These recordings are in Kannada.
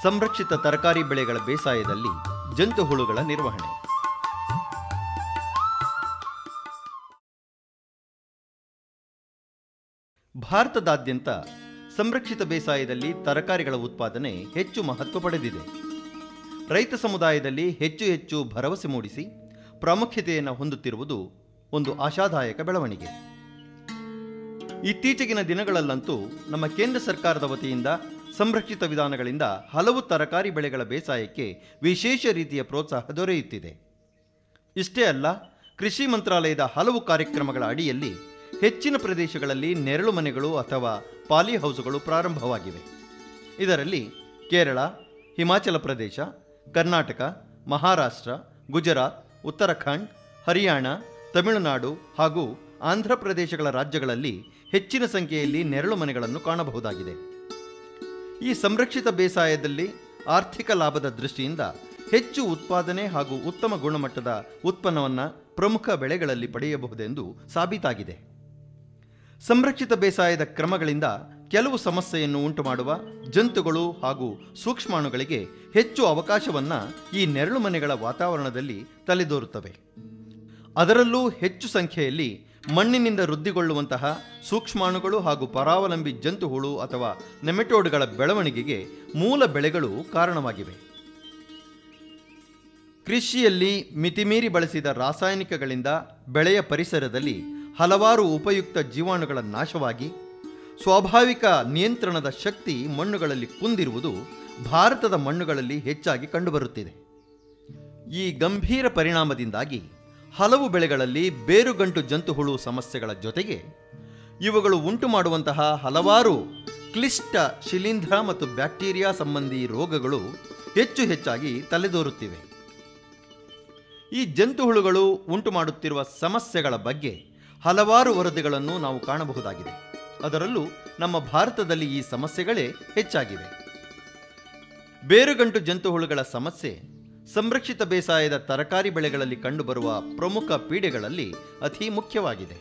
ಸಂರಕ್ಷಿತ ತರಕಾರಿ ಬೆಳೆಗಳ ಬೇಸಾಯದಲ್ಲಿ ಜಂತುಹುಳುಗಳ ನಿರ್ವಹಣೆ. ಭಾರತದಾದ್ಯಂತ ಸಂರಕ್ಷಿತ ಬೇಸಾಯದಲ್ಲಿ ತರಕಾರಿಗಳ ಉತ್ಪಾದನೆ ಹೆಚ್ಚು ಮಹತ್ವ ಪಡೆದಿದೆ. ರೈತ ಸಮುದಾಯದಲ್ಲಿ ಹೆಚ್ಚು ಹೆಚ್ಚು ಭರವಸೆ ಮೂಡಿಸಿ ಪ್ರಾಮುಖ್ಯತೆಯನ್ನು ಹೊಂದುತ್ತಿರುವುದು ಒಂದು ಆಶಾದಾಯಕ ಬೆಳವಣಿಗೆ. ಇತ್ತೀಚೆಗಿನ ದಿನಗಳಲ್ಲಂತೂ ನಮ್ಮ ಕೇಂದ್ರ ಸರ್ಕಾರದ ವತಿಯಿಂದ ಸಂರಕ್ಷಿತ ವಿಧಾನಗಳಿಂದ ಹಲವು ತರಕಾರಿ ಬೆಳೆಗಳ ಬೇಸಾಯಕ್ಕೆ ವಿಶೇಷ ರೀತಿಯ ಪ್ರೋತ್ಸಾಹ ದೊರೆಯುತ್ತಿದೆ. ಇಷ್ಟೇ ಅಲ್ಲ, ಕೃಷಿ ಮಂತ್ರಾಲಯದ ಹಲವು ಕಾರ್ಯಕ್ರಮಗಳ ಅಡಿಯಲ್ಲಿ ಹೆಚ್ಚಿನ ಪ್ರದೇಶಗಳಲ್ಲಿ ನೆರಳು ಮನೆಗಳು ಅಥವಾ ಪಾಲಿ ಹೌಸ್ಗಳು ಪ್ರಾರಂಭವಾಗಿವೆ. ಇದರಲ್ಲಿ ಕೇರಳ, ಹಿಮಾಚಲ ಪ್ರದೇಶ, ಕರ್ನಾಟಕ, ಮಹಾರಾಷ್ಟ್ರ, ಗುಜರಾತ್, ಉತ್ತರಾಖಂಡ್, ಹರಿಯಾಣ, ತಮಿಳುನಾಡು ಹಾಗೂ ಆಂಧ್ರ ಪ್ರದೇಶಗಳ ರಾಜ್ಯಗಳಲ್ಲಿ ಹೆಚ್ಚಿನ ಸಂಖ್ಯೆಯಲ್ಲಿ ನೆರಳು ಮನೆಗಳನ್ನು ಕಾಣಬಹುದಾಗಿದೆ. ಈ ಸಂರಕ್ಷಿತ ಬೇಸಾಯದಲ್ಲಿ ಆರ್ಥಿಕ ಲಾಭದ ದೃಷ್ಟಿಯಿಂದ ಹೆಚ್ಚು ಉತ್ಪಾದನೆ ಹಾಗೂ ಉತ್ತಮ ಗುಣಮಟ್ಟದ ಉತ್ಪನ್ನವನ್ನು ಪ್ರಮುಖ ಬೆಳೆಗಳಲ್ಲಿ ಪಡೆಯಬಹುದೆಂದು ಸಾಬೀತಾಗಿದೆ. ಸಂರಕ್ಷಿತ ಬೇಸಾಯದ ಕ್ರಮಗಳಿಂದ ಕೆಲವು ಸಮಸ್ಯೆಯನ್ನು ಉಂಟುಮಾಡುವ ಜಂತುಗಳು ಹಾಗೂ ಸೂಕ್ಷ್ಮಾಣುಗಳಿಗೆ ಹೆಚ್ಚು ಅವಕಾಶವನ್ನು ಈ ನೆರಳು ಮನೆಗಳ ವಾತಾವರಣದಲ್ಲಿ ತಲೆದೋರುತ್ತವೆ. ಅದರಲ್ಲೂ ಹೆಚ್ಚು ಸಂಖ್ಯೆಯಲ್ಲಿ ಮಣ್ಣಿನಿಂದ ವೃದ್ಧಿಗೊಳ್ಳುವಂತಹ ಸೂಕ್ಷ್ಮಾಣುಗಳು ಹಾಗೂ ಪರಾವಲಂಬಿ ಜಂತುಹುಳು ಅಥವಾ ನೆಮೆಟೋಡ್ಗಳ ಬೆಳವಣಿಗೆಗೆ ಮೂಲ ಬೆಳೆಗಳು ಕಾರಣವಾಗಿವೆ. ಕೃಷಿಯಲ್ಲಿ ಮಿತಿಮೀರಿ ಬಳಸಿದ ರಾಸಾಯನಿಕಗಳಿಂದ ಬೆಳೆಯ ಪರಿಸರದಲ್ಲಿ ಹಲವಾರು ಉಪಯುಕ್ತ ಜೀವಾಣುಗಳ ನಾಶವಾಗಿ ಸ್ವಾಭಾವಿಕ ನಿಯಂತ್ರಣದ ಶಕ್ತಿ ಮಣ್ಣುಗಳಲ್ಲಿ ಕುಂದಿರುವುದು ಭಾರತದ ಮಣ್ಣುಗಳಲ್ಲಿ ಹೆಚ್ಚಾಗಿ ಕಂಡುಬರುತ್ತಿದೆ. ಈ ಗಂಭೀರ ಪರಿಣಾಮದಿಂದಾಗಿ ಹಲವು ಬೆಳೆಗಳಲ್ಲಿ ಬೇರುಗಂಟು ಜಂತುಹುಳು ಸಮಸ್ಯೆಗಳ ಜೊತೆಗೆ ಇವುಗಳು ಉಂಟು ಮಾಡುವಂತಹ ಹಲವಾರು ಕ್ಲಿಷ್ಟ ಶಿಲೀಂಧ್ರ ಮತ್ತು ಬ್ಯಾಕ್ಟೀರಿಯಾ ಸಂಬಂಧಿ ರೋಗಗಳು ಹೆಚ್ಚು ಹೆಚ್ಚಾಗಿ ತಲೆದೋರುತ್ತಿವೆ. ಈ ಜಂತುಹುಳುಗಳು ಉಂಟು ಮಾಡುತ್ತಿರುವ ಸಮಸ್ಯೆಗಳ ಬಗ್ಗೆ ಹಲವಾರು ವರದಿಗಳನ್ನು ನಾವು ಕಾಣಬಹುದಾಗಿದೆ. ಅದರಲ್ಲೂ ನಮ್ಮ ಭಾರತದಲ್ಲಿ ಈ ಸಮಸ್ಯೆಗಳೇ ಹೆಚ್ಚಾಗಿವೆ. ಬೇರುಗಂಟು ಜಂತುಹುಳುಗಳ ಸಮಸ್ಯೆ ಸಂರಕ್ಷಿತ ಬೇಸಾಯದ ತರಕಾರಿ ಬೆಳೆಗಳಲ್ಲಿ ಕಂಡುಬರುವ ಪ್ರಮುಖ ಪೀಡೆಗಳಲ್ಲಿ ಅತಿ ಮುಖ್ಯವಾಗಿದೆ.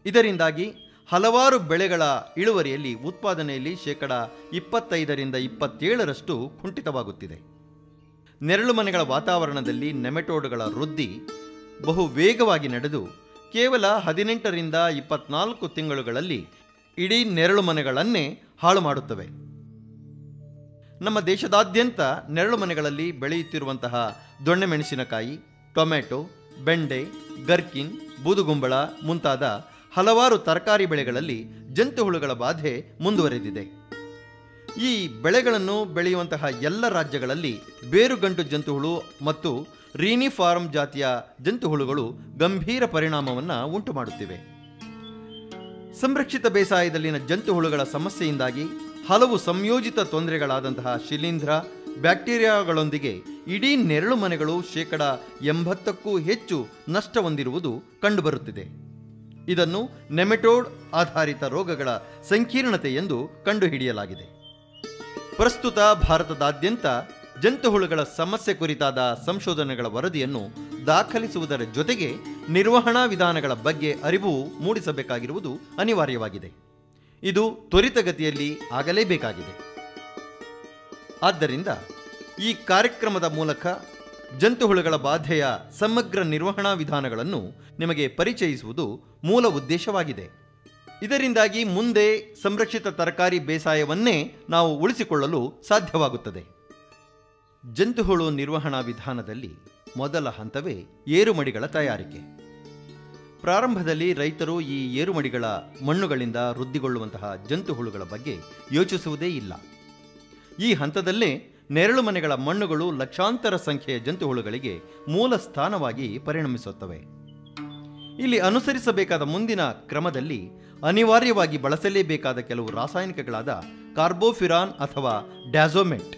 ಇದರಿಂದಾಗಿ ಹಲವಾರು ಬೆಳೆಗಳ ಇಳುವರಿಯಲ್ಲಿ ಉತ್ಪಾದನೆಯಲ್ಲಿ 25% ಕುಂಠಿತವಾಗುತ್ತಿದೆ. ನೆರಳು ಮನೆಗಳ ವಾತಾವರಣದಲ್ಲಿ ನೆಮೆಟೋಡ್ಗಳ ವೃದ್ಧಿ ಬಹು ವೇಗವಾಗಿ ನಡೆದು ಕೇವಲ 18 to 24 ತಿಂಗಳುಗಳಲ್ಲಿ ಇಡೀ ನೆರಳು ಮನೆಗಳನ್ನೇ ಹಾಳು ಮಾಡುತ್ತವೆ. ನಮ್ಮ ದೇಶದಾದ್ಯಂತ ನೆರಳು ಮನೆಗಳಲ್ಲಿ ಬೆಳೆಯುತ್ತಿರುವಂತಹ ದೊಣ್ಣೆ ಮೆಣಸಿನಕಾಯಿ, ಟೊಮೆಟೊ, ಬೆಂಡೆ, ಗರ್ಕಿನ್, ಬೂದುಗುಂಬಳ ಮುಂತಾದ ಹಲವಾರು ತರಕಾರಿ ಬೆಳೆಗಳಲ್ಲಿ ಜಂತುಹುಳುಗಳ ಬಾಧೆ ಮುಂದುವರೆದಿದೆ. ಈ ಬೆಳೆಗಳನ್ನು ಬೆಳೆಯುವಂತಹ ಎಲ್ಲ ರಾಜ್ಯಗಳಲ್ಲಿ ಬೇರುಗಂಟು ಜಂತುಹುಳು ಮತ್ತು ರೀನಿಫಾರ್ಮ್ ಜಾತಿಯ ಜಂತುಹುಳುಗಳು ಗಂಭೀರ ಪರಿಣಾಮವನ್ನು ಉಂಟು ಮಾಡುತ್ತಿವೆ. ಸಂರಕ್ಷಿತ ಬೇಸಾಯದಲ್ಲಿನ ಜಂತುಹುಳುಗಳ ಸಮಸ್ಯೆಯಿಂದಾಗಿ ಹಲವು ಸಂಯೋಜಿತ ತೊಂದರೆಗಳಾದಂತಹ ಶಿಲೀಂಧ್ರ, ಬ್ಯಾಕ್ಟೀರಿಯಾಗಳೊಂದಿಗೆ ಇಡೀ ನೆರಳು ಮನೆಗಳು 80%ಕ್ಕೂ ಹೆಚ್ಚು ನಷ್ಟ ಹೊಂದಿರುವುದು ಕಂಡುಬರುತ್ತಿದೆ. ಇದನ್ನು ನೆಮೆಟೋಡ್ ಆಧಾರಿತ ರೋಗಗಳ ಸಂಕೀರ್ಣತೆ ಎಂದು ಕಂಡುಹಿಡಿಯಲಾಗಿದೆ. ಪ್ರಸ್ತುತ ಭಾರತದಾದ್ಯಂತ ಜಂತುಹುಳುಗಳ ಸಮಸ್ಯೆ ಕುರಿತಾದ ಸಂಶೋಧನೆಗಳ ವರದಿಯನ್ನು ದಾಖಲಿಸುವುದರ ಜೊತೆಗೆ ನಿರ್ವಹಣಾ ವಿಧಾನಗಳ ಬಗ್ಗೆ ಅರಿವು ಮೂಡಿಸಬೇಕಾಗಿರುವುದು ಅನಿವಾರ್ಯವಾಗಿದೆ. ಇದು ತ್ವರಿತಗತಿಯಲ್ಲಿ ಆಗಲೇಬೇಕಾಗಿದೆ. ಆದ್ದರಿಂದ ಈ ಕಾರ್ಯಕ್ರಮದ ಮೂಲಕ ಜಂತುಹುಳುಗಳ ಬಾಧೆಯ ಸಮಗ್ರ ನಿರ್ವಹಣಾ ವಿಧಾನಗಳನ್ನು ನಿಮಗೆ ಪರಿಚಯಿಸುವುದು ಮೂಲ ಉದ್ದೇಶವಾಗಿದೆ. ಇದರಿಂದಾಗಿ ಮುಂದೆ ಸಂರಕ್ಷಿತ ತರಕಾರಿ ಬೇಸಾಯವನ್ನೇ ನಾವು ಉಳಿಸಿಕೊಳ್ಳಲು ಸಾಧ್ಯವಾಗುತ್ತದೆ. ಜಂತುಹುಳು ನಿರ್ವಹಣಾ ವಿಧಾನದಲ್ಲಿ ಮೊದಲ ಹಂತವೇ ಏರುಮಡಿಗಳ ತಯಾರಿಕೆ. ಪ್ರಾರಂಭದಲ್ಲಿ ರೈತರು ಈ ಏರುಮಡಿಗಳ ಮಣ್ಣುಗಳಿಂದ ವೃದ್ಧಿಗೊಳ್ಳುವಂತಹ ಜಂತುಹುಳುಗಳ ಬಗ್ಗೆ ಯೋಚಿಸುವುದೇ ಇಲ್ಲ. ಈ ಹಂತದಲ್ಲೇ ನೆರಳು ಮನೆಗಳ ಮಣ್ಣುಗಳು ಲಕ್ಷಾಂತರ ಸಂಖ್ಯೆಯ ಜಂತುಹುಳುಗಳಿಗೆ ಮೂಲ ಸ್ಥಾನವಾಗಿ ಪರಿಣಮಿಸುತ್ತವೆ. ಇಲ್ಲಿ ಅನುಸರಿಸಬೇಕಾದ ಮುಂದಿನ ಕ್ರಮದಲ್ಲಿ ಅನಿವಾರ್ಯವಾಗಿ ಬಳಸಲೇಬೇಕಾದ ಕೆಲವು ರಾಸಾಯನಿಕಗಳಾದ ಕಾರ್ಬೋಫಿರಾನ್ ಅಥವಾ ಡ್ಯಾಜೋಮೆಟ್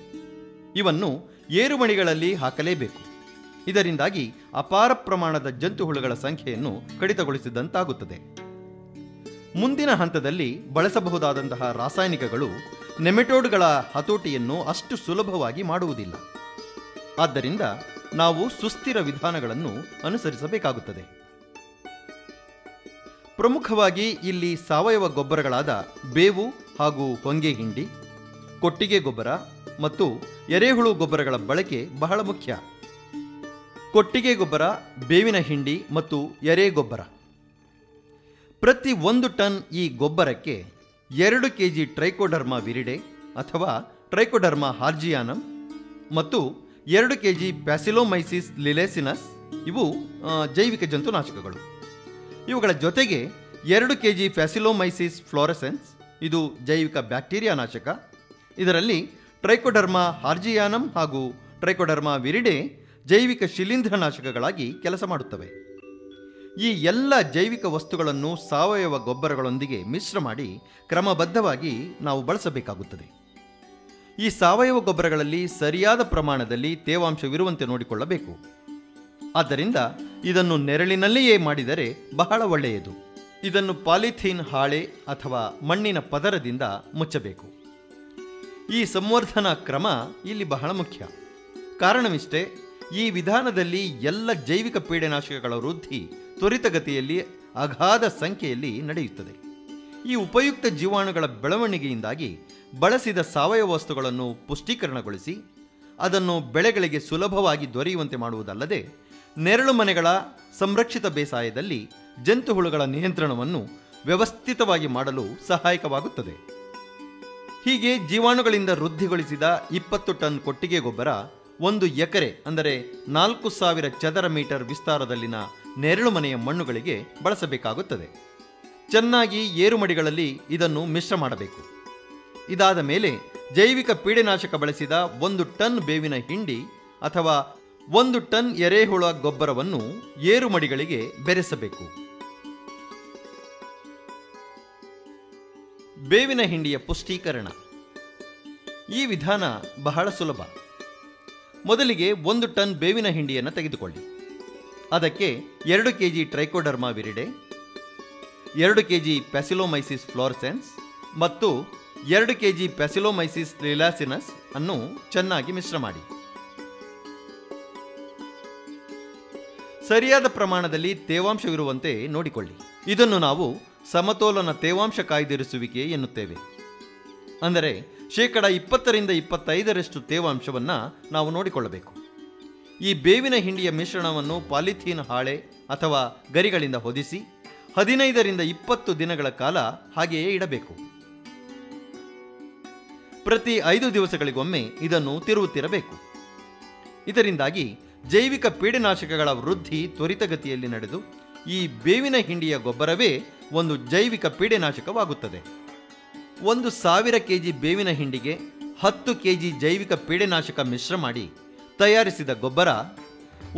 ಇವನ್ನು ಏರುಮಡಿಗಳಲ್ಲಿ ಹಾಕಲೇಬೇಕು. ಇದರಿಂದಾಗಿ ಅಪಾರ ಪ್ರಮಾಣದ ಜಂತುಹುಳುಗಳ ಸಂಖ್ಯೆಯನ್ನು ಕಡಿತಗೊಳಿಸಿದಂತಾಗುತ್ತದೆ. ಮುಂದಿನ ಹಂತದಲ್ಲಿ ಬಳಸಬಹುದಾದಂತಹ ರಾಸಾಯನಿಕಗಳು ನೆಮೆಟೋಡ್ಗಳ ಹತೋಟಿಯನ್ನು ಅಷ್ಟು ಸುಲಭವಾಗಿ ಮಾಡುವುದಿಲ್ಲ. ಆದ್ದರಿಂದ ನಾವು ಸುಸ್ಥಿರ ವಿಧಾನಗಳನ್ನು ಅನುಸರಿಸಬೇಕಾಗುತ್ತದೆ. ಪ್ರಮುಖವಾಗಿ ಇಲ್ಲಿ ಸಾವಯವ ಗೊಬ್ಬರಗಳಾದ ಬೇವು ಹಾಗೂ ಹೊಂಗೆ ಹಿಂಡಿ, ಕೊಟ್ಟಿಗೆ ಗೊಬ್ಬರ, ಮತ್ತು ಎರೆಹುಳು ಗೊಬ್ಬರಗಳ ಬಳಕೆ ಬಹಳ ಮುಖ್ಯ. ಕೊಟ್ಟಿಗೆ ಗೊಬ್ಬರ, ಬೇವಿನ ಹಿಂಡಿ ಮತ್ತು ಎರೆ ಗೊಬ್ಬರ. ಪ್ರತಿ 1 ಟನ್ ಈ ಗೊಬ್ಬರಕ್ಕೆ 2 ಕೆಜಿ ಟ್ರೈಕೋಡರ್ಮಾ ವಿರಿಡೆ ಅಥವಾ ಟ್ರೈಕೋಡರ್ಮಾ ಹಾರ್ಜಿಯಾನಮ್ ಮತ್ತು 2 ಕೆಜಿ ಪ್ಯಾಸಿಲೋಮೈಸಿಸ್ ಲಿಲೇಸಿನಸ್, ಇವು ಜೈವಿಕ ಜಂತುನಾಶಕಗಳು. ಇವುಗಳ ಜೊತೆಗೆ 2 ಕೆಜಿ ಪ್ಯಾಸಿಲೋಮೈಸಿಸ್ ಫ್ಲೋರೆಸೆನ್ಸ್, ಇದು ಜೈವಿಕ ಬ್ಯಾಕ್ಟೀರಿಯಾ ನಾಶಕ. ಇದರಲ್ಲಿ ಟ್ರೈಕೋಡರ್ಮಾ ಹಾರ್ಜಿಯಾನಮ್ ಹಾಗೂ ಟ್ರೈಕೋಡರ್ಮಾ ವಿರಿಡೆ ಜೈವಿಕ ಶಿಲೀಂಧ್ರನಾಶಕಗಳಾಗಿ ಕೆಲಸ ಮಾಡುತ್ತವೆ. ಈ ಎಲ್ಲ ಜೈವಿಕ ವಸ್ತುಗಳನ್ನು ಸಾವಯವ ಗೊಬ್ಬರಗಳೊಂದಿಗೆ ಮಿಶ್ರ ಮಾಡಿ ಕ್ರಮಬದ್ಧವಾಗಿ ನಾವು ಬಳಸಬೇಕಾಗುತ್ತದೆ. ಈ ಸಾವಯವ ಗೊಬ್ಬರಗಳಲ್ಲಿ ಸರಿಯಾದ ಪ್ರಮಾಣದಲ್ಲಿ ತೇವಾಂಶವಿರುವಂತೆ ನೋಡಿಕೊಳ್ಳಬೇಕು. ಆದ್ದರಿಂದ ಇದನ್ನು ನೆರಳಿನಲ್ಲಿಯೇ ಮಾಡಿದರೆ ಬಹಳ ಒಳ್ಳೆಯದು. ಇದನ್ನು ಪಾಲಿಥೀನ್ ಹಾಳೆ ಅಥವಾ ಮಣ್ಣಿನ ಪದರದಿಂದ ಮುಚ್ಚಬೇಕು. ಈ ಸಂವರ್ಧನಾ ಕ್ರಮ ಇಲ್ಲಿ ಬಹಳ ಮುಖ್ಯ. ಕಾರಣವಿಷ್ಟೇ, ಈ ವಿಧಾನದಲ್ಲಿ ಎಲ್ಲ ಜೈವಿಕ ಪೀಡೆನಾಶಕಗಳ ವೃದ್ಧಿ ತ್ವರಿತಗತಿಯಲ್ಲಿ ಅಗಾಧ ಸಂಖ್ಯೆಯಲ್ಲಿ ನಡೆಯುತ್ತದೆ. ಈ ಉಪಯುಕ್ತ ಜೀವಾಣುಗಳ ಬೆಳವಣಿಗೆಯಿಂದಾಗಿ ಬಳಸಿದ ಸಾವಯವ ವಸ್ತುಗಳನ್ನು ಪುಷ್ಟೀಕರಣಗೊಳಿಸಿ ಅದನ್ನು ಬೆಳೆಗಳಿಗೆ ಸುಲಭವಾಗಿ ದೊರೆಯುವಂತೆ ಮಾಡುವುದಲ್ಲದೆ, ನೆರಳು ಮನೆಗಳ ಸಂರಕ್ಷಿತ ಬೇಸಾಯದಲ್ಲಿ ಜಂತುಹುಳುಗಳ ನಿಯಂತ್ರಣವನ್ನು ವ್ಯವಸ್ಥಿತವಾಗಿ ಮಾಡಲು ಸಹಾಯಕವಾಗುತ್ತದೆ. ಹೀಗೆ ಜೀವಾಣುಗಳಿಂದ ವೃದ್ಧಿಗೊಳಿಸಿದ 20 ಟನ್ ಕೊಟ್ಟಿಗೆ ಗೊಬ್ಬರ 1 ಎಕರೆ ಅಂದರೆ 4000 ಚದರ ಮೀಟರ್ ವಿಸ್ತಾರದಲ್ಲಿನ ನೆರಳು ಮನೆಯ ಮಣ್ಣುಗಳಿಗೆ ಬಳಸಬೇಕಾಗುತ್ತದೆ. ಚೆನ್ನಾಗಿ ಏರುಮಡಿಗಳಲ್ಲಿ ಇದನ್ನು ಮಿಶ್ರ ಮಾಡಬೇಕು. ಇದಾದ ಮೇಲೆ ಜೈವಿಕ ಪೀಡೆನಾಶಕ ಬಳಸಿದ 1 ಟನ್ ಬೇವಿನ ಹಿಂಡಿ ಅಥವಾ 1 ಟನ್ ಎರೆಹುಳ ಗೊಬ್ಬರವನ್ನು ಏರುಮಡಿಗಳಿಗೆ ಬೆರೆಸಬೇಕು. ಬೇವಿನ ಹಿಂಡಿಯ ಪುಷ್ಟೀಕರಣ. ಈ ವಿಧಾನ ಬಹಳ ಸುಲಭ. ಮೊದಲಿಗೆ 1 ಟನ್ ಬೇವಿನ ಹಿಂಡಿಯನ್ನು ತೆಗೆದುಕೊಳ್ಳಿ. ಅದಕ್ಕೆ 2 KG trichoderma viride, 2 KG paecilomyces fluorescens ಮತ್ತು 2 ಕೆಜಿ ಪ್ಯಾಸಿಲೋಮೈಸಿಸ್ ಲಿಲಾಸಿನಸ್ ಅನ್ನು ಚೆನ್ನಾಗಿ ಮಿಶ್ರ ಮಾಡಿ. ಸರಿಯಾದ ಪ್ರಮಾಣದಲ್ಲಿ ತೇವಾಂಶವಿರುವಂತೆ ನೋಡಿಕೊಳ್ಳಿ. ಇದನ್ನು ನಾವು ಸಮತೋಲನ ತೇವಾಂಶ ಕಾಯ್ದಿರಿಸುವಿಕೆ ಎನ್ನುತ್ತೇವೆ. ಅಂದರೆ 20% 25% ತೇವಾಂಶವನ್ನು ನಾವು ನೋಡಿಕೊಳ್ಳಬೇಕು. ಈ ಬೇವಿನ ಹಿಂಡಿಯ ಮಿಶ್ರಣವನ್ನು ಪಾಲಿಥೀನ್ ಹಾಳೆ ಅಥವಾ ಗರಿಗಳಿಂದ ಹೊದಿಸಿ 15 20 ದಿನಗಳ ಕಾಲ ಹಾಗೆಯೇ ಇಡಬೇಕು. ಪ್ರತಿ 5 ದಿವಸಗಳಿಗೊಮ್ಮೆ ಇದನ್ನು ತಿರುವುತ್ತಿರಬೇಕು. ಇದರಿಂದಾಗಿ ಜೈವಿಕ ಪೀಡೆನಾಶಕಗಳ ವೃದ್ಧಿ ತ್ವರಿತಗತಿಯಲ್ಲಿ ನಡೆದು ಈ ಬೇವಿನ ಹಿಂಡಿಯ ಗೊಬ್ಬರವೇ ಒಂದು ಜೈವಿಕ ಪೀಡೆನಾಶಕವಾಗುತ್ತದೆ. 1000 ಕೆಜಿ ಬೇವಿನ ಹಿಂಡಿಗೆ 10 ಕೆಜಿ ಜೈವಿಕ ಪೀಡೆನಾಶಕ ಮಿಶ್ರ ಮಾಡಿ ತಯಾರಿಸಿದ ಗೊಬ್ಬರ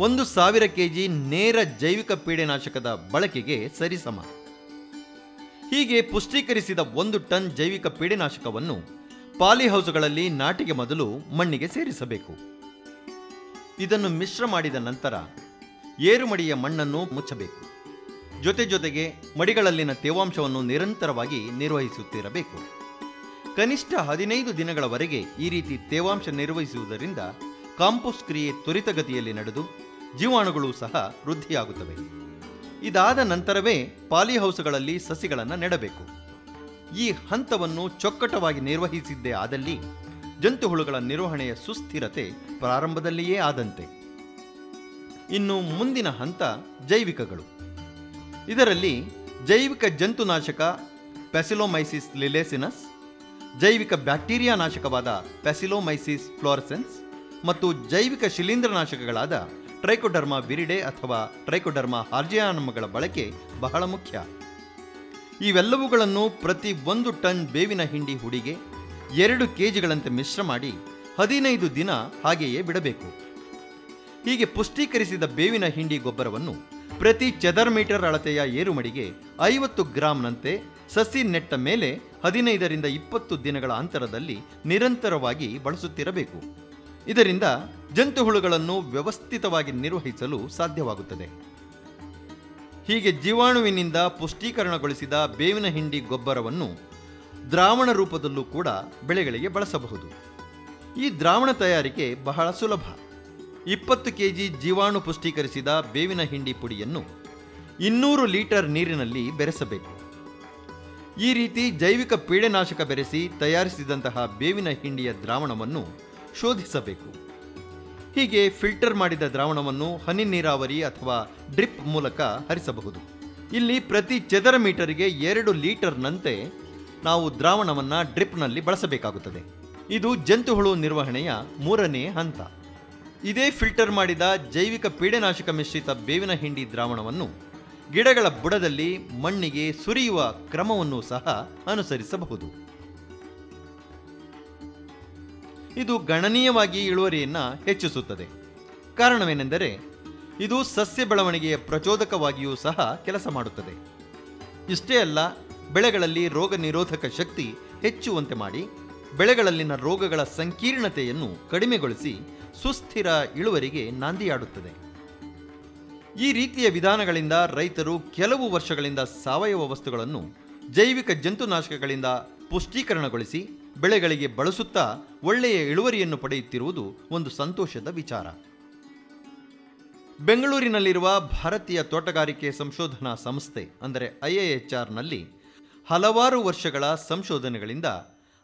1000 ಕೆಜಿ ನೇರ ಜೈವಿಕ ಪೀಡೆನಾಶಕದ ಬಳಕೆಗೆ ಸರಿಸಮ. ಹೀಗೆ ಪುಷ್ಟೀಕರಿಸಿದ 1 ಟನ್ ಜೈವಿಕ ಪೀಡೆನಾಶಕವನ್ನು ಪಾಲಿಹೌಸ್ಗಳಲ್ಲಿ ನಾಟಿಗೆ ಮೊದಲು ಮಣ್ಣಿಗೆ ಸೇರಿಸಬೇಕು. ಇದನ್ನು ಮಿಶ್ರ ಮಾಡಿದ ನಂತರ ಏರುಮಡಿಯ ಮಣ್ಣನ್ನು ಮುಚ್ಚಬೇಕು. ಜೊತೆಗೆ ಮಡಿಗಳಲ್ಲಿನ ತೇವಾಂಶವನ್ನು ನಿರಂತರವಾಗಿ ನಿರ್ವಹಿಸುತ್ತಿರಬೇಕು. ಕನಿಷ್ಠ 15 ದಿನಗಳವರೆಗೆ ಈ ರೀತಿ ತೇವಾಂಶ ನಿರ್ವಹಿಸುವುದರಿಂದ ಕಾಂಪೋಸ್ಟ್ ಕ್ರಿಯೆ ತ್ವರಿತಗತಿಯಲ್ಲಿ ನಡೆದು ಜೀವಾಣುಗಳು ಸಹ ವೃದ್ಧಿಯಾಗುತ್ತವೆ. ಇದಾದ ನಂತರವೇ ಪಾಲಿಹೌಸ್ಗಳಲ್ಲಿ ಸಸಿಗಳನ್ನು ನೆಡಬೇಕು. ಈ ಹಂತವನ್ನು ಚೊಕ್ಕಟವಾಗಿ ನಿರ್ವಹಿಸಿದ್ದೇ ಆದಲ್ಲಿ ಜಂತುಹುಳುಗಳ ನಿರ್ವಹಣೆಯ ಸುಸ್ಥಿರತೆ ಪ್ರಾರಂಭದಲ್ಲಿಯೇ ಆದಂತೆ. ಇನ್ನು ಮುಂದಿನ ಹಂತ ಜೈವಿಕಗಳು. ಇದರಲ್ಲಿ ಜೈವಿಕ ಜಂತುನಾಶಕ ಪ್ಯಾಸಿಲೋಮೈಸಿಸ್ ಲಿಲೇಸಿನಸ್, ಜೈವಿಕ ಬ್ಯಾಕ್ಟೀರಿಯಾ ನಾಶಕವಾದ ಪ್ಯಾಸಿಲೋಮೈಸಿಸ್ ಫ್ಲೋರೆಸೆನ್ಸ್ ಮತ್ತು ಜೈವಿಕ ಶಿಲೀಂಧ್ರನಾಶಕಗಳಾದ ಟ್ರೈಕೋಡರ್ಮಾ ವಿರಿಡೆ ಅಥವಾ ಟ್ರೈಕೋಡರ್ಮಾ ಹಾರ್ಜಿಯಾನಮ್ಗಳ ಬಳಕೆ ಬಹಳ ಮುಖ್ಯ. ಇವೆಲ್ಲವುಗಳನ್ನು ಪ್ರತಿ 1 ಟನ್ ಬೇವಿನ ಹಿಂಡಿ ಹುಡಿಗೆ 2 ಕೆಜಿಗಳಂತೆ ಮಿಶ್ರ ಮಾಡಿ 15 ದಿನ ಹಾಗೆಯೇ ಬಿಡಬೇಕು. ಹೀಗೆ ಪುಷ್ಟೀಕರಿಸಿದ ಬೇವಿನ ಹಿಂಡಿ ಗೊಬ್ಬರವನ್ನು ಪ್ರತಿ ಚದರ ಮೀಟರ್ ಅಳತೆಯ ಏರುಮಡಿಗೆ 50 ಗ್ರಾಂನಂತೆ ಸಸಿ ನೆಟ್ಟ ಮೇಲೆ 15 20 ದಿನಗಳ ಅಂತರದಲ್ಲಿ ನಿರಂತರವಾಗಿ ಬಳಸುತ್ತಿರಬೇಕು. ಇದರಿಂದ ಜಂತುಹುಳುಗಳನ್ನು ವ್ಯವಸ್ಥಿತವಾಗಿ ನಿರ್ವಹಿಸಲು ಸಾಧ್ಯವಾಗುತ್ತದೆ. ಹೀಗೆ ಜೀವಾಣುವಿನಿಂದ ಪುಷ್ಟೀಕರಣಗೊಳಿಸಿದ ಬೇವಿನ ಹಿಂಡಿ ಗೊಬ್ಬರವನ್ನು ದ್ರಾವಣ ರೂಪದಲ್ಲೂ ಕೂಡ ಬೆಳೆಗಳಿಗೆ ಬಳಸಬಹುದು. ಈ ದ್ರಾವಣ ತಯಾರಿಕೆ ಬಹಳ ಸುಲಭ. 20 ಕೆಜಿ ಜೀವಾಣು ಪುಷ್ಟೀಕರಿಸಿದ ಬೇವಿನ ಹಿಂಡಿ ಪುಡಿಯನ್ನು 200 ಲೀಟರ್ ನೀರಿನಲ್ಲಿ ಬೆರೆಸಬೇಕು. ಈ ರೀತಿ ಜೈವಿಕ ಪೀಡೆನಾಶಕ ಬೆರೆಸಿ ತಯಾರಿಸಿದಂತಹ ಬೇವಿನ ಹಿಂಡಿಯ ದ್ರಾವಣವನ್ನು ಶೋಧಿಸಬೇಕು. ಹೀಗೆ ಫಿಲ್ಟರ್ ಮಾಡಿದ ದ್ರಾವಣವನ್ನು ಹನಿ ನೀರಾವರಿ ಅಥವಾ ಡ್ರಿಪ್ ಮೂಲಕ ಹರಿಸಬಹುದು. ಇಲ್ಲಿ ಪ್ರತಿ ಚದರ ಮೀಟರಿಗೆ 2 ಲೀಟರ್ನಂತೆ ನಾವು ದ್ರಾವಣವನ್ನು ಡ್ರಿಪ್ನಲ್ಲಿ ಬಳಸಬೇಕಾಗುತ್ತದೆ. ಇದು ಜಂತುಹುಳು ನಿರ್ವಹಣೆಯ 3ನೇ ಹಂತ. ಇದೇ ಫಿಲ್ಟರ್ ಮಾಡಿದ ಜೈವಿಕ ಪೀಡೆನಾಶಕ ಮಿಶ್ರಿತ ಬೇವಿನ ಹಿಂಡಿ ದ್ರಾವಣವನ್ನು ಗಿಡಗಳ ಬುಡದಲ್ಲಿ ಮಣ್ಣಿಗೆ ಸುರಿಯುವ ಕ್ರಮವನ್ನು ಸಹ ಅನುಸರಿಸಬಹುದು. ಇದು ಗಣನೀಯವಾಗಿ ಇಳುವರಿಯನ್ನು ಹೆಚ್ಚಿಸುತ್ತದೆ. ಕಾರಣವೇನೆಂದರೆ ಇದು ಸಸ್ಯ ಬೆಳವಣಿಗೆಯ ಪ್ರಚೋದಕವಾಗಿಯೂ ಸಹ ಕೆಲಸ ಮಾಡುತ್ತದೆ. ಇಷ್ಟೇ ಅಲ್ಲ, ಬೆಳೆಗಳಲ್ಲಿ ರೋಗ ನಿರೋಧಕ ಶಕ್ತಿ ಹೆಚ್ಚುವಂತೆ ಮಾಡಿ ಬೆಳೆಗಳಲ್ಲಿನ ರೋಗಗಳ ಸಂಕೀರ್ಣತೆಯನ್ನು ಕಡಿಮೆಗೊಳಿಸಿ ಸುಸ್ಥಿರ ಇಳುವರಿಗೆ ನಾಂದಿಯಾಡುತ್ತದೆ. ಈ ರೀತಿಯ ವಿಧಾನಗಳಿಂದ ರೈತರು ಕೆಲವು ವರ್ಷಗಳಿಂದ ಸಾವಯವ ವಸ್ತುಗಳನ್ನು ಜೈವಿಕ ಜಂತುನಾಶಕಗಳಿಂದ ಪುಷ್ಟೀಕರಣಗೊಳಿಸಿ ಬೆಳೆಗಳಿಗೆ ಬಳಸುತ್ತಾ ಒಳ್ಳೆಯ ಇಳುವರಿಯನ್ನು ಪಡೆಯುತ್ತಿರುವುದು ಒಂದು ಸಂತೋಷದ ವಿಚಾರ. ಬೆಂಗಳೂರಿನಲ್ಲಿರುವ ಭಾರತೀಯ ತೋಟಗಾರಿಕೆ ಸಂಶೋಧನಾ ಸಂಸ್ಥೆ ಅಂದರೆ IIHRನಲ್ಲಿ ಹಲವಾರು ವರ್ಷಗಳ ಸಂಶೋಧನೆಗಳಿಂದ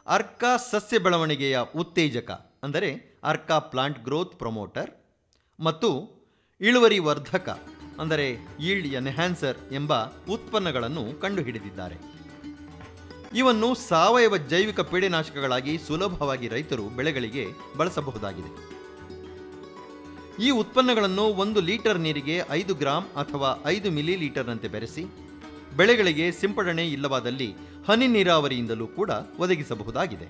ಅರ್ಕಾ ಸಸ್ಯ ಬೆಳವಣಿಗೆಯ ಉತ್ತೇಜಕ ಅಂದರೆ ಅರ್ಕಾ ಪ್ಲಾಂಟ್ ಗ್ರೋತ್ ಪ್ರೊಮೋಟರ್ ಮತ್ತು ಇಳುವರಿ ವರ್ಧಕ ಅಂದರೆ ಈಲ್ಡ್ ಎನ್ಹ್ಯಾನ್ಸರ್ ಎಂಬ ಉತ್ಪನ್ನಗಳನ್ನು ಕಂಡುಹಿಡಿದಿದ್ದಾರೆ. ಇವನ್ನು ಸಾವಯವ ಜೈವಿಕ ಪೀಡೆನಾಶಕಗಳಾಗಿ ಸುಲಭವಾಗಿ ರೈತರು ಬೆಳೆಗಳಿಗೆ ಬಳಸಬಹುದಾಗಿದೆ. ಈ ಉತ್ಪನ್ನಗಳನ್ನು 1 ಲೀಟರ್ ನೀರಿಗೆ 5 ಗ್ರಾಂ ಅಥವಾ 5 ಮಿಲಿ ಲೀಟರ್ನಂತೆ ಬೆರೆಸಿ ಬೆಳೆಗಳಿಗೆ ಸಿಂಪಡಣೆ ಇಲ್ಲವಾದಲ್ಲಿ ಹನಿ ನೀರಾವರಿಯಿಂದಲೂ ಕೂಡ ಒದಗಿಸಬಹುದಾಗಿದೆ.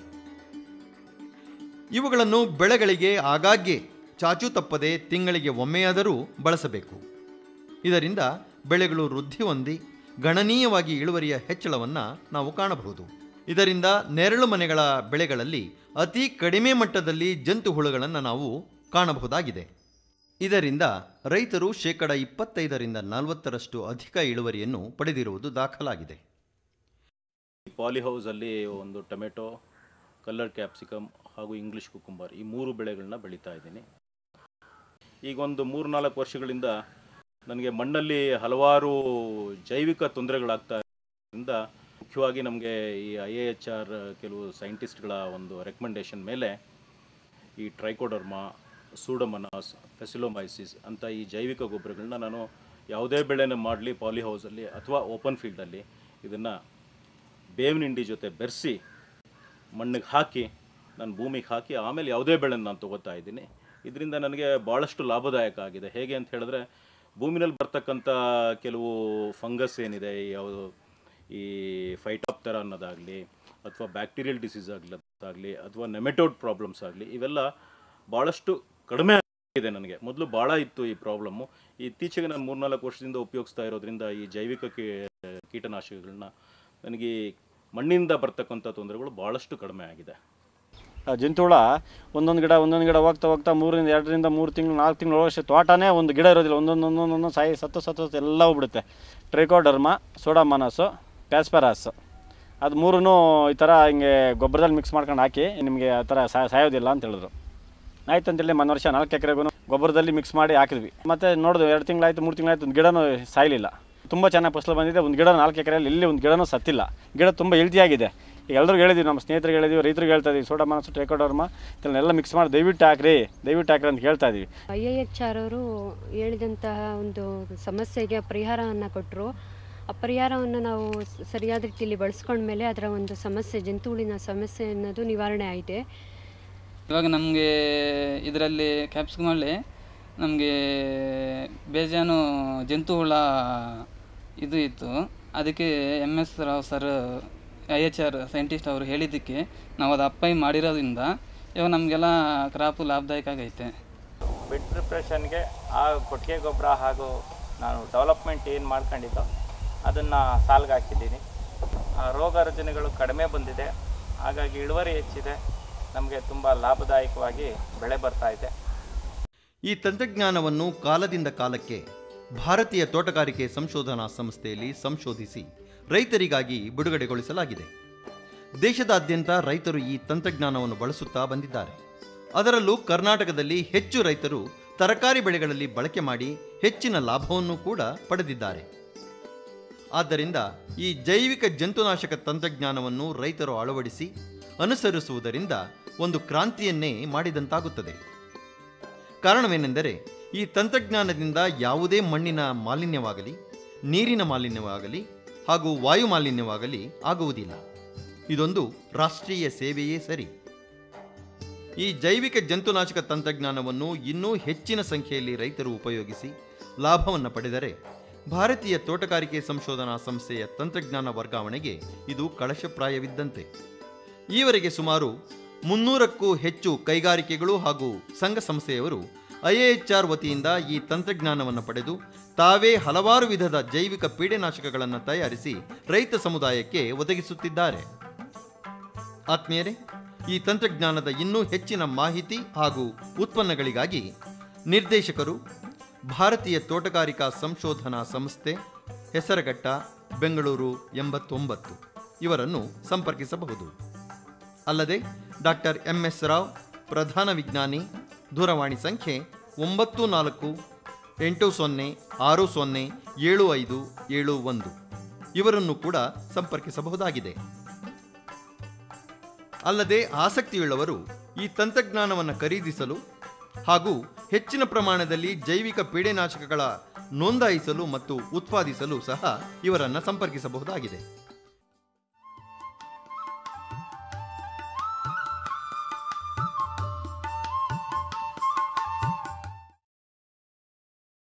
ಇವುಗಳನ್ನು ಬೆಳೆಗಳಿಗೆ ಆಗಾಗ್ಗೆ ಚಾಚು ತಪ್ಪದೆ ತಿಂಗಳಿಗೆ ಒಮ್ಮೆಯಾದರೂ ಬಳಸಬೇಕು. ಇದರಿಂದ ಬೆಳೆಗಳು ವೃದ್ಧಿ ಹೊಂದಿ ಗಣನೀಯವಾಗಿ ಇಳುವರಿಯ ಹೆಚ್ಚಳವನ್ನು ನಾವು ಕಾಣಬಹುದು. ಇದರಿಂದ ನೆರಳು ಮನೆಗಳ ಬೆಳೆಗಳಲ್ಲಿ ಅತಿ ಕಡಿಮೆ ಮಟ್ಟದಲ್ಲಿ ಜಂತು ಹುಳುಗಳನ್ನು ನಾವು ಕಾಣಬಹುದಾಗಿದೆ. ಇದರಿಂದ ರೈತರು 25% ಅಧಿಕ ಇಳುವರಿಯನ್ನು ಪಡೆದಿರುವುದು ದಾಖಲಾಗಿದೆ. ಪಾಲಿಹೌಸಲ್ಲಿ ಒಂದು ಟೊಮೆಟೊ, ಕಲ್ಲರ್ ಕ್ಯಾಪ್ಸಿಕಮ್ ಹಾಗೂ ಇಂಗ್ಲಿಷ್ ಕುಕುಂಬರ್ ಈ 3 ಬೆಳೆಗಳನ್ನ ಬೆಳೀತಾ ಇದ್ದೀನಿ. ಈಗ ಒಂದು 3-4 ವರ್ಷಗಳಿಂದ ನನಗೆ ಮಣ್ಣಲ್ಲಿ ಹಲವಾರು ಜೈವಿಕ ತೊಂದರೆಗಳಾಗ್ತಾ ಇರೋದ್ರಿಂದ ಮುಖ್ಯವಾಗಿ ನಮಗೆ ಈ IIHR ಕೆಲವು ಸೈಂಟಿಸ್ಟ್ಗಳ ಒಂದು ರೆಕಮೆಂಡೇಷನ್ ಮೇಲೆ ಈ ಟ್ರೈಕೋಡರ್ಮಾ, ಸೂಡೋಮನಾಸ್, ಫೆಸಿಲೋಮೈಸಿಸ್ ಅಂತ ಈ ಜೈವಿಕ ಗೊಬ್ಬರಗಳನ್ನ ನಾನು ಯಾವುದೇ ಬೆಳೆನ ಮಾಡಲಿ ಪಾಲಿಹೌಸಲ್ಲಿ ಅಥವಾ ಓಪನ್ ಫೀಲ್ಡಲ್ಲಿ ಇದನ್ನು ಬೇವಿನ ಹಿಂಡಿ ಜೊತೆ ಬೆರೆಸಿ ಮಣ್ಣಿಗೆ ಹಾಕಿ ನಾನು ಭೂಮಿಗೆ ಹಾಕಿ ಆಮೇಲೆ ಯಾವುದೇ ಬೆಳೆನ ನಾನು ತೊಗೋತಾ ಇದ್ದೀನಿ. ಇದರಿಂದ ನನಗೆ ಭಾಳಷ್ಟು ಲಾಭದಾಯಕ ಆಗಿದೆ. ಹೇಗೆ ಅಂತ ಹೇಳಿದ್ರೆ ಭೂಮಿನಲ್ಲಿ ಬರ್ತಕ್ಕಂಥ ಕೆಲವು ಫಂಗಸ್ ಏನಿದೆ, ಯಾವುದು ಈ ಫೈಟಾಪ್ತೆರಾ ಅನ್ನೋದಾಗಲಿ ಅಥವಾ ಬ್ಯಾಕ್ಟೀರಿಯಲ್ ಡಿಸೀಸ್ ಆಗಲಿ ಅಥವಾ ನೆಮೆಟೋಡ್ ಪ್ರಾಬ್ಲಮ್ಸ್ ಆಗಲಿ, ಇವೆಲ್ಲ ಭಾಳಷ್ಟು ಕಡಿಮೆ ಆಗಿದೆ. ನನಗೆ ಮೊದಲು ಭಾಳ ಇತ್ತು ಈ ಪ್ರಾಬ್ಲಮ್ಮು. ಇತ್ತೀಚೆಗೆ ನಾನು 3-4 ವರ್ಷದಿಂದ ಉಪಯೋಗಿಸ್ತಾ ಇರೋದ್ರಿಂದ ಈ ಜೈವಿಕ ಕೀಟನಾಶಕಗಳನ್ನ ನನಗೆ ಮಣ್ಣಿಂದ ಬರ್ತಕ್ಕಂಥ ತೊಂದರೆಗಳು ಭಾಳಷ್ಟು ಕಡಿಮೆ ಆಗಿದೆ. ಜಂತುಹುಳ ಒಂದೊಂದು ಗಿಡ ಹೋಗ್ತಾ 2 ತಿಂಗಳು 4 ತಿಂಗಳು ವರ್ಷ ತೋಟನೇ ಒಂದು ಗಿಡ ಇರೋದಿಲ್ಲ, ಒಂದೊಂದು ಸತ್ತು ಎಲ್ಲ ಹೋಗ್ಬಿಡುತ್ತೆ. ಟ್ರೈಕೋಡರ್ಮಾ, ಸೋಡಾಮನಾಸು, ಪ್ಯಾಸ್ಪರಾಸ್ ಅದು 3 ಈ ಥರ ಹಿಂಗೆ ಗೊಬ್ಬರದಲ್ಲಿ ಮಿಕ್ಸ್ ಮಾಡ್ಕೊಂಡು ಹಾಕಿ ನಿಮಗೆ ಆ ಥರ ಸಾಯೋದಿಲ್ಲ ಅಂತ ಹೇಳಿದ್ರು. ಆಯ್ತು ಅಂತೇಳಿ ಮೊನ್ನೆ ವರ್ಷ 4 ಎಕರೆಗೂ ಗೊಬ್ಬರದಲ್ಲಿ ಮಿಕ್ಸ್ ಮಾಡಿ ಹಾಕಿದ್ವಿ. ಮತ್ತು ನೋಡಿದ್ವಿ 2 ತಿಂಗಳಾಯ್ತು 3 ತಿಂಗಳಾಯ್ತು ಒಂದು ಗಿಡನೂ ಸಾಯಲಿಲ್ಲ. ತುಂಬ ಚೆನ್ನಾಗಿ ಫಸಲು ಬಂದಿದೆ. ಒಂದು ಗಿಡ 4 ಎಕರೆಯಲ್ಲಿ ಇಲ್ಲಿ ಒಂದು ಗಿಡನೂ ಸತ್ತಿಲ್ಲ. ಗಿಡ ತುಂಬ ಹೆಲ್ತಿಯಾಗಿದೆ. ಈಗ ಎಲ್ಲರಿಗೂ ಹೇಳಿದ್ವಿ, ನಮ್ಮ ಸ್ನೇಹಿತರಿಗೆ ಹೇಳಿದ್ವಿ, ರೈತರಿಗೆ ಹೇಳ್ತಾ ಇದೀವಿ, ಸೋಡಾಮನಾಸು, ಟ್ರೈಕೋಡರ್ಮಾ ಇದನ್ನೆಲ್ಲ ಮಿಕ್ಸ್ ಮಾಡಿ ದಯವಿಟ್ಟು ಹಾಕ್ರಿ ಅಂತ ಹೇಳ್ತಾ ಇದೀವಿ. IIHR ಅವರು ಹೇಳಿದಂತಹ ಒಂದು ಸಮಸ್ಯೆಗೆ ಪರಿಹಾರವನ್ನು ಕೊಟ್ಟರು. ಆ ಪರಿಹಾರವನ್ನು ನಾವು ಸರಿಯಾದ ರೀತಿಯಲ್ಲಿ ಬಳಸ್ಕೊಂಡ್ಮೇಲೆ ಅದರ ಒಂದು ಸಮಸ್ಯೆ, ಜಂತುಹುಳಿನ ಸಮಸ್ಯೆ ಅನ್ನೋದು ನಿವಾರಣೆ ಆಗಿದೆ. ಇವಾಗ ನಮಗೆ ಇದರಲ್ಲಿ ಕ್ಯಾಪ್ಸಿಕಮಲ್ಲಿ ನಮಗೆ ಬೇಜಾನು ಜಂತುಹುಳ ಇದು ಇತ್ತು. ಅದಕ್ಕೆ MS Rao sir IIHR scientist ಅವರು ಹೇಳಿದ್ದಕ್ಕೆ ನಾವು ಅದು ಅಪ್ಲೈ ಮಾಡಿರೋದ್ರಿಂದ ಇವಾಗ ನಮಗೆಲ್ಲ ಕ್ರಾಪು ಲಾಭದಾಯಕ ಆಗೈತೆ. ಬೆಡ್ ಪ್ರಿಪ್ರೇಷನ್ಗೆ ಆ ಕೊಟ್ಟಿಗೆ ಗೊಬ್ಬರ ಹಾಗೂ ನಾನು ಡೆವಲಪ್ಮೆಂಟ್ ಏನು ಮಾಡ್ಕೊಂಡಿದ್ದೋ ಅದನ್ನು ಸಾಲ್ಗೆ ಹಾಕಿದ್ದೀನಿ. ರೋಗ ರುಜಿನಗಳು ಕಡಿಮೆ ಬಂದಿದೆ, ಹಾಗಾಗಿ ಇಳುವರಿ ಹೆಚ್ಚಿದೆ. ನಮಗೆ ತುಂಬ ಲಾಭದಾಯಕವಾಗಿ ಬೆಳೆ ಬರ್ತಾ ಇದೆ. ಈ ತಂತ್ರಜ್ಞಾನವನ್ನು ಕಾಲದಿಂದ ಕಾಲಕ್ಕೆ ಭಾರತೀಯ ತೋಟಗಾರಿಕೆ ಸಂಶೋಧನಾ ಸಂಸ್ಥೆಯಲ್ಲಿ ಸಂಶೋಧಿಸಿ ರೈತರಿಗಾಗಿ ಬಿಡುಗಡೆಗೊಳಿಸಲಾಗಿದೆ. ದೇಶದಾದ್ಯಂತ ರೈತರು ಈ ತಂತ್ರಜ್ಞಾನವನ್ನು ಬಳಸುತ್ತಾ ಬಂದಿದ್ದಾರೆ. ಅದರಲ್ಲೂ ಕರ್ನಾಟಕದಲ್ಲಿ ಹೆಚ್ಚು ರೈತರು ತರಕಾರಿ ಬೆಳೆಗಳಲ್ಲಿ ಬಳಕೆ ಮಾಡಿ ಹೆಚ್ಚಿನ ಲಾಭವನ್ನು ಕೂಡ ಪಡೆದಿದ್ದಾರೆ. ಆದ್ದರಿಂದ ಈ ಜೈವಿಕ ಜಂತುನಾಶಕ ತಂತ್ರಜ್ಞಾನವನ್ನು ರೈತರು ಅಳವಡಿಸಿ ಅನುಸರಿಸುವುದರಿಂದ ಒಂದು ಕ್ರಾಂತಿಯನ್ನೇ ಮಾಡಿದಂತಾಗುತ್ತದೆ. ಕಾರಣವೇನೆಂದರೆ ಈ ತಂತ್ರಜ್ಞಾನದಿಂದ ಯಾವುದೇ ಮಣ್ಣಿನ ಮಾಲಿನ್ಯವಾಗಲಿ, ನೀರಿನ ಮಾಲಿನ್ಯವಾಗಲಿ ಹಾಗೂ ವಾಯು ಮಾಲಿನ್ಯವಾಗಲಿ ಆಗುವುದಿಲ್ಲ. ಇದೊಂದು ರಾಷ್ಟ್ರೀಯ ಸೇವೆಯೇ ಸರಿ. ಈ ಜೈವಿಕ ಜಂತುನಾಶಕ ತಂತ್ರಜ್ಞಾನವನ್ನು ಇನ್ನೂ ಹೆಚ್ಚಿನ ಸಂಖ್ಯೆಯಲ್ಲಿ ರೈತರು ಉಪಯೋಗಿಸಿ ಲಾಭವನ್ನು ಪಡೆದರೆ ಭಾರತೀಯ ತೋಟಗಾರಿಕೆ ಸಂಶೋಧನಾ ಸಂಸ್ಥೆಯ ತಂತ್ರಜ್ಞಾನ ವರ್ಗಾವಣೆಗೆ ಇದು ಕಳಶಪ್ರಾಯವಿದ್ದಂತೆ. ಈವರೆಗೆ ಸುಮಾರು 300ಕ್ಕೂ ಹೆಚ್ಚು ಕೈಗಾರಿಕೆಗಳು ಹಾಗೂ ಸಂಘ ಸಂಸ್ಥೆಯವರು IIHR ವತಿಯಿಂದ ಈ ತಂತ್ರಜ್ಞಾನವನ್ನು ಪಡೆದು ತಾವೇ ಹಲವಾರು ವಿಧದ ಜೈವಿಕ ಪೀಡೆನಾಶಕಗಳನ್ನು ತಯಾರಿಸಿ ರೈತ ಸಮುದಾಯಕ್ಕೆ ಒದಗಿಸುತ್ತಿದ್ದಾರೆ. ಆತ್ಮೀಯರೇ, ಈ ತಂತ್ರಜ್ಞಾನದ ಇನ್ನೂ ಹೆಚ್ಚಿನ ಮಾಹಿತಿ ಹಾಗೂ ಉತ್ಪನ್ನಗಳಿಗಾಗಿ ನಿರ್ದೇಶಕರು ಭಾರತೀಯ ತೋಟಗಾರಿಕಾ ಸಂಶೋಧನಾ ಸಂಸ್ಥೆ, ಹೆಸರಘಟ್ಟ, ಬೆಂಗಳೂರು 89 ಇವರನ್ನು ಸಂಪರ್ಕಿಸಬಹುದು. ಅಲ್ಲದೆ ಡಾಕ್ಟರ್ MS ರಾವ್, ಪ್ರಧಾನ ವಿಜ್ಞಾನಿ, ದೂರವಾಣಿ ಸಂಖ್ಯೆ 9460607571 ಇವರನ್ನು ಕೂಡ ಸಂಪರ್ಕಿಸಬಹುದಾಗಿದೆ. ಅಲ್ಲದೆ ಆಸಕ್ತಿಯುಳ್ಳವರು ಈ ತಂತ್ರಜ್ಞಾನವನ್ನು ಖರೀದಿಸಲು ಹಾಗೂ ಹೆಚ್ಚಿನ ಪ್ರಮಾಣದಲ್ಲಿ ಜೈವಿಕ ಪೀಡೆನಾಶಕಗಳ ನೋಂದಾಯಿಸಲು ಮತ್ತು ಉತ್ಪಾದಿಸಲು ಸಹ ಇವರನ್ನು ಸಂಪರ್ಕಿಸಬಹುದಾಗಿದೆ.